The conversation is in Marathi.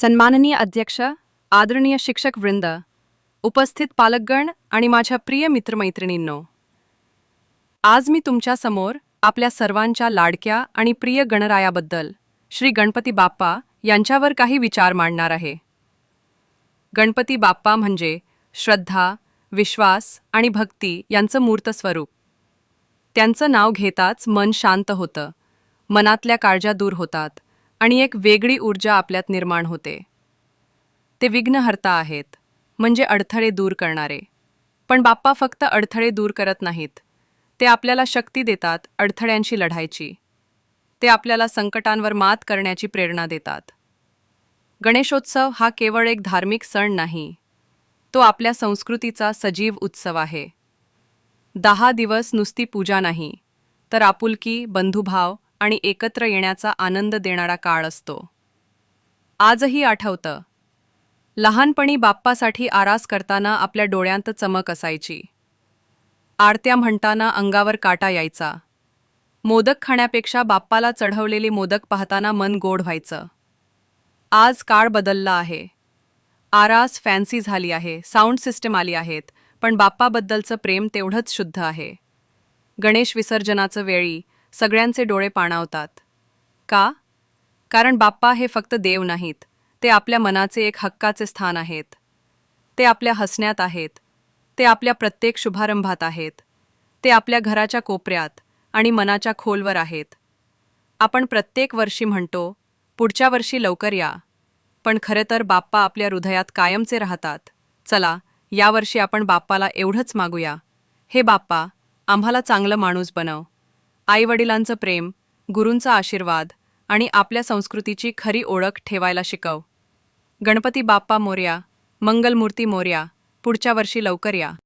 सन्माननीय अध्यक्ष, आदरणीय शिक्षक वृंद, उपस्थित पालकगण आणि माझ्या प्रिय मित्रमैत्रिणींनो, आज मी तुमच्या समोर आपल्या सर्वांच्या लाडक्या आणि प्रिय गणरायाबद्दल श्री गणपती बाप्पा यांच्यावर काही विचार मांडणार आहे. गणपती बाप्पा म्हणजे श्रद्धा, विश्वास आणि भक्ती यांचं मूर्त स्वरूप. त्यांचं नाव घेताच मन शांत होतं, मनातल्या काळजा दूर होतात आणि एक वेगळी ऊर्जा आपल्यात निर्माण होते. ते विघ्नहर्ता आहेत, म्हणजे अडथळे दूर करणारे. पण बाप्पा फक्त अडथळे दूर करत नाहीत, ते आपल्याला शक्ती देतात अडथळ्यांशी लढायची. ते आपल्याला संकटांवर मात करण्याची प्रेरणा देतात. गणेशोत्सव हा केवळ एक धार्मिक सण नाही, तो आपल्या संस्कृतीचा सजीव उत्सव आहे. 10 दिवस नुसती पूजा नाही, तर आपुलकी, बंधुभाव आणि एकत्र येण्याचा आनंद देणारा काळ असतो. आजही आठवतं, लहानपणी बाप्पासाठी आरास करताना आपल्या डोळ्यांत चमक असायची. आरत्या म्हणताना अंगावर काटा यायचा. मोदक खाण्यापेक्षा बाप्पाला चढवलेले मोदक पाहताना मन गोड व्हायचं. आज काळ बदलला आहे. आरास फॅन्सी झाली आहे, साऊंड सिस्टम आली आहेत, पण बाप्पाबद्दलचं प्रेम तेवढंच शुद्ध आहे. गणेश विसर्जनाचं वेळी सगळ्यांचे डोळे पाणावतात. का? कारण बाप्पा हे फक्त देव नाहीत, ते आपल्या मनाचे एक हक्काचे स्थान आहेत. ते आपल्या हसण्यात आहेत, ते आपल्या प्रत्येक शुभारंभात आहेत, ते आपल्या घराच्या कोपऱ्यात आणि मनाच्या खोलवर आहेत. आपण प्रत्येक वर्षी म्हणतो, पुढच्या वर्षी लवकर या, पण खरं तर बाप्पा आपल्या हृदयात कायमचे राहतात. चला, यावर्षी आपण बाप्पाला एवढंच मागूया, हे बाप्पा, आम्हाला चांगलं माणूस बनव. आईवडिलांचं प्रेम, गुरूंचा आशीर्वाद आणि आपल्या संस्कृतीची खरी ओळख ठेवायला शिकव. गणपती बाप्पा मोरया, मंगलमूर्ती मोरया, पुढच्या वर्षी लवकर या.